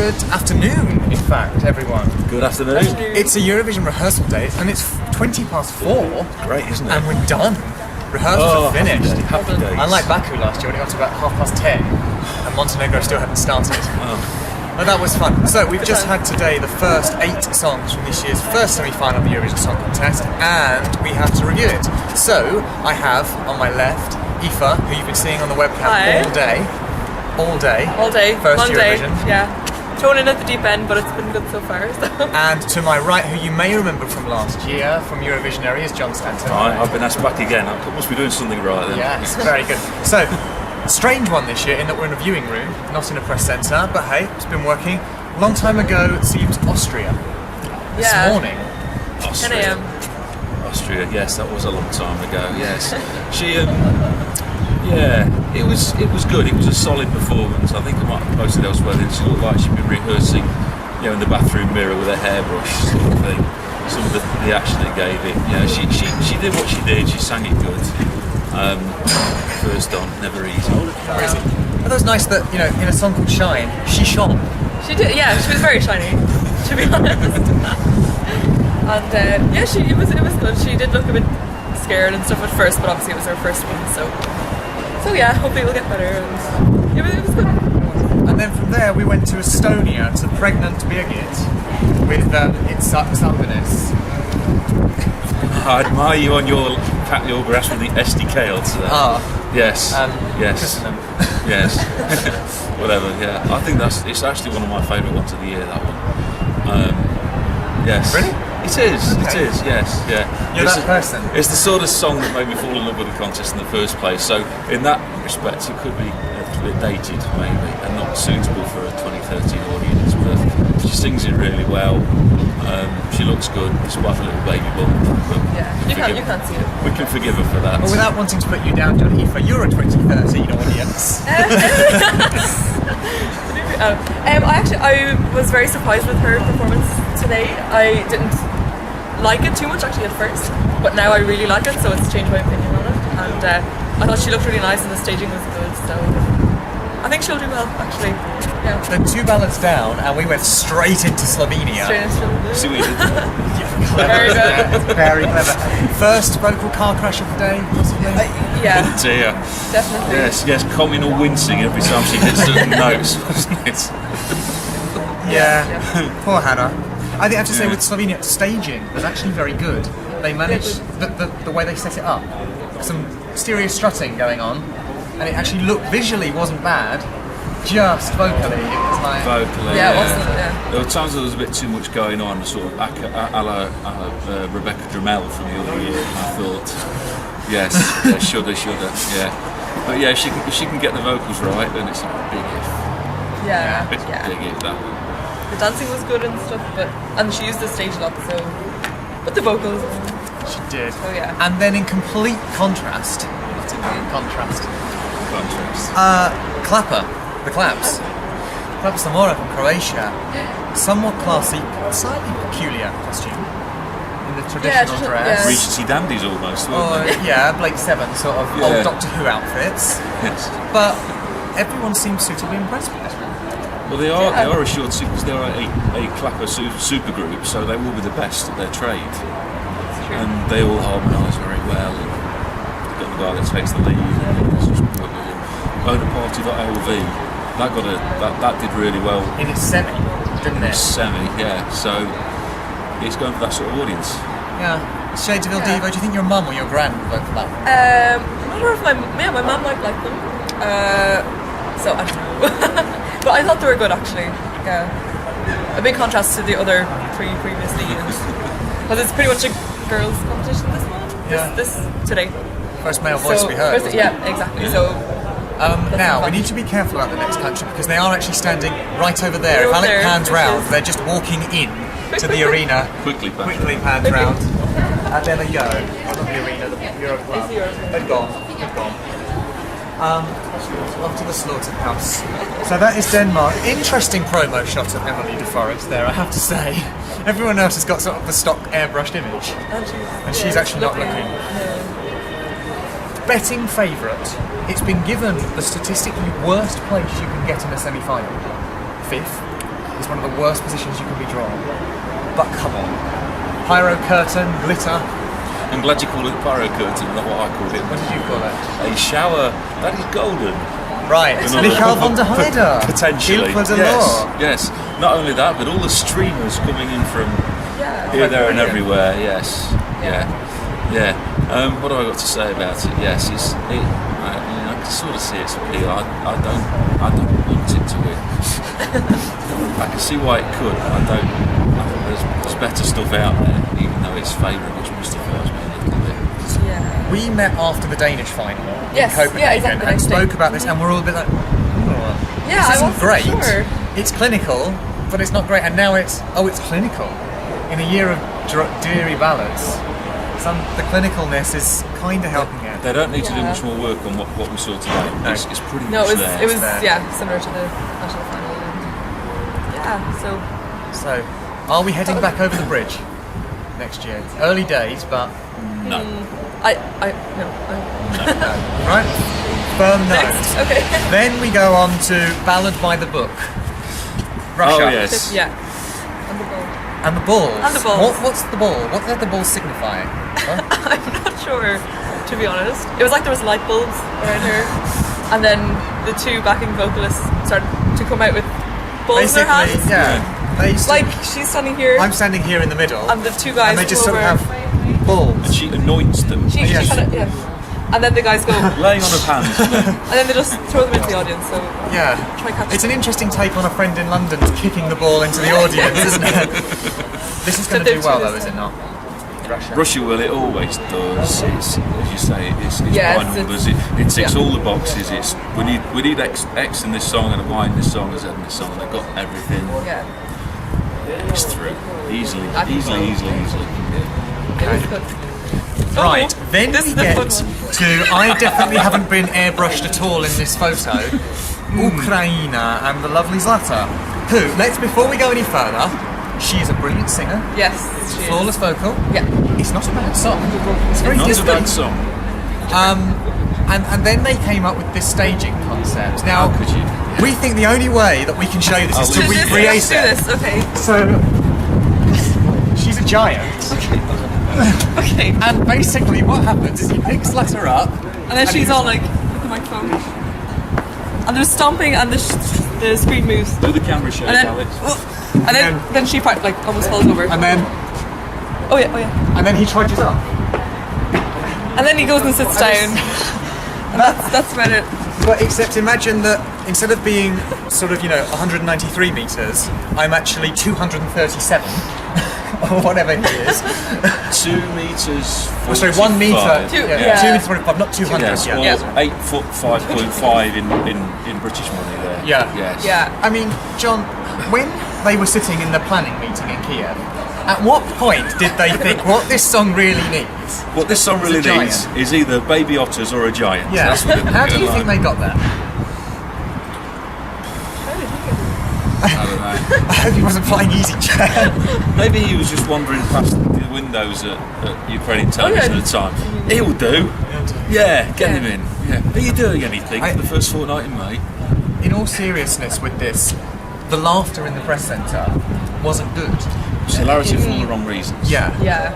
Good afternoon, in fact, everyone. Good afternoon. It's a Eurovision rehearsal day, and it's 4:20. Great, isn't it? And we're done. Rehearsals are finished. Happy days. Unlike Baku last year when it got to about 10:30, and Montenegro still hadn't started. But that was fun. So we've just had today the first 8 songs from this year's first semi-final of the Eurovision Song Contest, and we have to review it. So I have on my left Aoife, who you've been seeing on the webcam all day. First Monday, Eurovision. yeah. Thrown in at the deep end, but it's been good so far. So. And to my right, who you may remember from last year, from Eurovision area, is John Stanton. Right, I've been asked back again. I must be doing something right then. Yes, very good. So, strange one this year in that we're in a viewing room, not in a press centre, but hey, it's been working. Long time ago, it seems Austria. This morning. 10 a.m. Austria, yes, that was a long time ago, yes. She, it was good. It was a solid performance. I think I might have posted elsewhere that she looked like she'd been rehearsing, in the bathroom mirror with a hairbrush sort of thing. Some of the action it gave it. She did what she did. She sang it good. First on, never easy. But that was nice that, in a song called Shine, she shone. She did, yeah, she was very shiny, to be honest. And it was good. She did look a bit scared and stuff at first, but obviously it was her first one, so yeah, hopefully it'll get better. And it was good. And then from there we went to Estonia, to pregnant Birgit, with Installment. I admire you on your grasp of the SDK today. Yes. Yes. Yes. Whatever. Yeah. I think it's actually one of my favourite ones of the year. That one. Yes. Really? It is. Okay. It is. Yes. Yeah. You're that person. It's the sort of song that made me fall in love with the contest in the first place. So in that respect, it could be a bit dated, maybe, and not suitable for a 2013 audience. But she sings it really well. She looks good, despite a little baby bump. You can't see it. We can forgive her for that. Well, without wanting to put you down, John Aoife, you're a 2013 audience. I was very surprised with her performance today. I didn't like it too much actually at first, but now I really like it, so it's changed my opinion on it. And I thought she looked really nice and the staging was good, so I think she'll do well, actually. Yeah. Then 2 ballads down, and we went straight into Slovenia. See what you did there? Very good. Very clever. First vocal car crash of the day, possibly? Yeah. Oh dear. Definitely. Yes, communal wincing every time she hits certain notes, wasn't it? Yeah. Poor Hannah. I think I have to say with Slovenia, staging was actually very good. They managed the way they set it up. Some mysterious strutting going on, and it actually looked visually wasn't bad. Just vocally, it was like... Vocally, yeah. It wasn't, There were times there was a bit too much going on, sort of a la Rebecca Dramel from the other year. I thought, yes, shudder, yeah. But yeah, if she can get the vocals right, then it's a big if. Yeah. Big if, that one. The dancing was good and stuff, and she used the stage a lot, so... But the vocals... She did. Oh yeah. And then in complete contrast... Klapper. The Claps. Claps Zamora from Croatia. Somewhat classy, slightly peculiar costume. In the traditional dress. Regency dandies almost, weren't they? Yeah, Blake Seven, sort of old Doctor Who outfits. Yes. But everyone seems suitably impressed with it. Well, they are assured because they are a Clapper super group, so they will be the best at their trade. And they all harmonise very well. And they've got the guy that takes the lead. Bonaparty.lv, that did really well. In its semi, didn't it? Semi, yeah. So it's going for that sort of audience. Yeah. Shades of Il Divo, do you think your mum or your gran would vote for that one? I'm not sure if my mum might like them. So I don't know. But I thought they were good actually. Yeah. A big contrast to the other 3 previously. Because it's pretty much a girls' competition, this one. This today. First male voice we heard. Yeah, exactly. So. Now, we need to be careful about the next country because they are actually standing right over there. If Alec pans round, they're just walking in to the arena. Quickly pans round. And there they go. Not the arena, the Euro Club. They've gone. Off to the slaughterhouse. So that is Denmark. Interesting promo shot of Emily de Forest there, I have to say. Everyone else has got sort of the stock airbrushed image. And she's actually not looking. Betting favourite. It's been given the statistically worst place you can get in a semi-final. 5th. is one of the worst positions you can be drawn. But come on. Pyro curtain, glitter. I'm glad you called it pyro curtain, not what I called it. What did you call it? A shower that is golden. Right, it's Michael von der Heide. Potentially. Yes. Not only that, but all the streamers coming in from here, there, and everywhere. Yes. Yeah. What have I got to say about it? Yes, I can sort of see its appeal. I don't want it to win. I can see why it could. I think there's better stuff out there, even though it's favourite, which mystifies me a little bit. Yeah. We met after the Danish final in Yes, Copenhagen exactly, and spoke about this, and we're all a bit like, Yeah, this isn't I wasn't great. sure. It's clinical, but it's not great. And now it's clinical. In a year of dreary ballads, the clinicalness is kind of helping it. They don't need to do much more work on what we saw today. No. It's pretty No, much there. it was there. similar to the national final. So, are we heading back over the bridge next year? Early days, but No. No. right? Firm no. Next, okay. Then we go on to Ballad by the Book. Russia. Oh yes. Yeah. And the ball. And the balls. And the balls. What's the ball? What are the balls signifying? Huh? I'm not sure, to be honest. It was like there was light bulbs around her, and then the two backing vocalists started to come out with balls in their hands. yeah. They used to- Like she's standing here, I'm standing here in the middle, and the two guys and they just come sort of over. have balls. And she anoints them, She Yes. kind of, and then the guys go, laying on her hands. and then they just throw them into the audience. So Yeah. try catch It's an interesting take on a friend in London kicking the ball into the audience, isn't it? This is going to do well, though, is it not? Russia. Russia, well, it always does. It's, as you say, it's Yes, by numbers. It ticks yeah. all the boxes. It's we need X in this song and a Y in this song and Z in this song. And they've got everything. Yeah, It's through easily. I think so. Easily. it is good. Right, Oh, then this we is the get fun one. to, I definitely haven't been airbrushed at all in this photo, Ukraina and the lovely Zlata, who, before we go any further, she is a brilliant singer, Yes, she is. flawless vocal, Yeah. it's not a bad song, it's very Not a different. bad song. And then they came up with this staging concept. Now, How could you? we think the only way that we can show you this is to I'll leave it. recreate Let's do it. this. Okay. So, she's a giant. Okay. And basically what happens is he picks Zlata up, And then she's he- all like, with the microphone. And there's stomping and the screen moves. Do the camera shake, And then, Alex. then she almost falls over. and then Oh yeah. and then he trudges up. And then he goes and sits down. And that's about it. But except imagine that instead of being sort of 193 meters, I'm actually 237 or whatever he is. 2 meters. Oh, sorry, 1 meter. 45. Two- Yeah, yeah. 2 meters 45, not 200. Yes, Yeah. or Yeah. 8 foot 5.5 in British money there. Yeah. Yes. Yeah. I mean, John, when they were sitting in the planning meeting in Kiev, at what point did they think what this song really needs? What this song It's a really giant. needs is either baby otters or a giant. Yeah. That's what How do you think they got that? I don't know. I hope he wasn't flying easy chair. Maybe he was just wandering past the windows at Ukrainian television yeah. at the time. He'll do. Yeah, get him in. Yeah. Are you doing anything for the first fortnight in May? In all seriousness with this, the laughter in the press centre wasn't good. Hilarity for all the wrong reasons. Yeah. Yeah.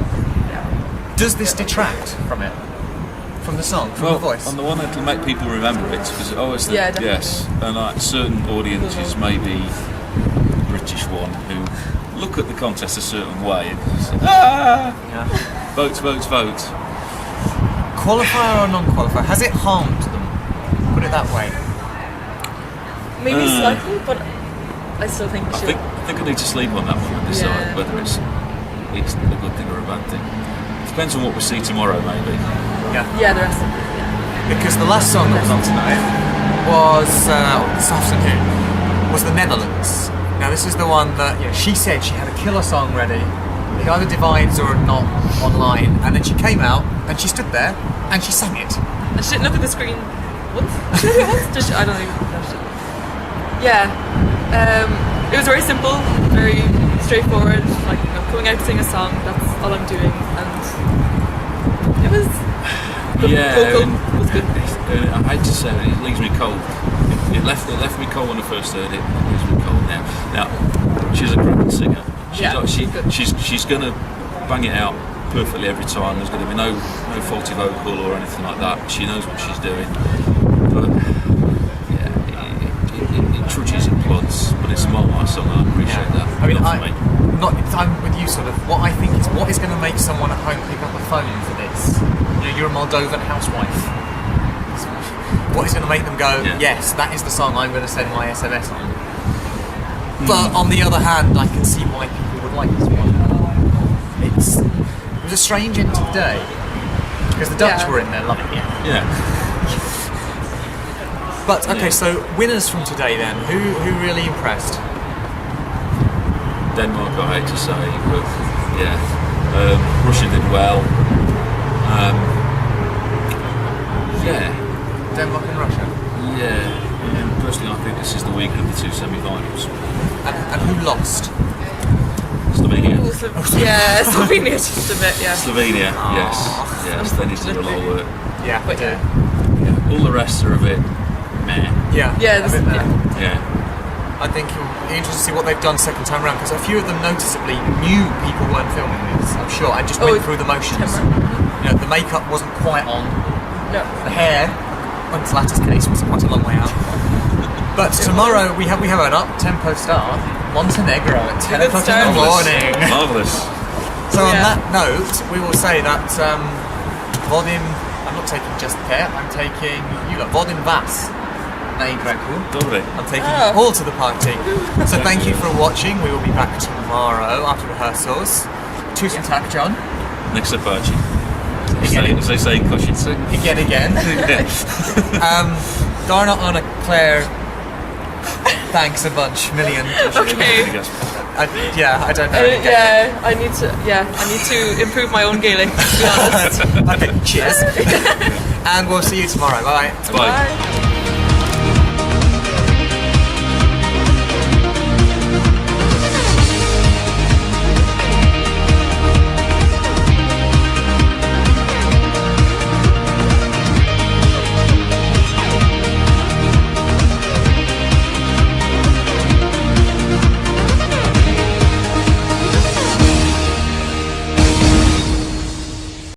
Does this detract from it? From the song? From Well, the voice? on the one hand, it'll make people remember it because it's Yeah, definitely. yes, and like certain audiences, maybe the British one, who look at the contest a certain way and say, Yeah. vote. Qualifier or non-qualifier? Has it harmed them? Put it that way. Maybe slightly, but I still think I she. think I need to sleep on that one and decide Yeah. whether it's a good thing or a bad thing. Depends on what we see tomorrow, maybe. Yeah. Yeah, the rest of it. Yeah. Because the last song that was on tonight was, this afternoon, was the Netherlands. Now this is the one that, she said she had a killer song ready. It either divides or not online. And then she came out and she stood there and she sang it. And she didn't look at the screen once. Did she? I don't even know. She didn't. Yeah. It was very simple, very straightforward. Like coming out to sing a song. That's all I'm doing, and it was. The vocal was good. I hate to say it, it leaves me cold. It left me cold when I first heard it. It leaves me cold. now. Now, she's a great singer. She's going to bang it out perfectly every time. There's going to be no faulty vocal or anything like that. She knows what she's doing. But yeah, it trudges and plods. But it's a Malmö song. I appreciate that. I mean, I'm with you sort of. What I think is what is going to make someone at home pick up a phone for this. You're a Moldovan housewife. What is going to make them go, yes, that is the song I'm going to send my SMS on. But on the other hand, I can see why people would like this one. It was a strange end to the day because the Dutch were in there loving it. Yeah. But okay, so winners from today then. Who really impressed? Denmark, I hate to say, but yeah, Russia did well. Denmark and Russia. Yeah. And personally, I think this is the weaker of the two semi-finals. And who lost? Slovenia. Slovenia just a bit, Slovenia, yes, they need to do a lot of work. Yeah, But Yeah. All the rest are a bit meh. Yeah, Yeah, a bit there. Yeah. I think it'll be interesting to see what they've done second time around because a few of them noticeably knew people weren't filming this, I'm sure, and just went through the motions. You know, the makeup wasn't quite on. No. The hair, on Zlata's case, was quite a long way out. But tomorrow we have an up-tempo start, Montenegro at 10 o'clock in the morning. Marvellous. So on that note, we will say that Vodim, I'm not taking just Pe, I'm taking Vodim Vas. Dobre. I'm taking you all to the party. So thank you for watching. We will be back tomorrow after rehearsals. Tusen tack, John. Next up, Archie. As they say in Košice. Again. Darna Anna Claire. Thanks a bunch, million. Okay. I don't know. I need to improve my own Gaelic, to be honest. Okay, cheers. And we'll see you tomorrow. Bye. Bye.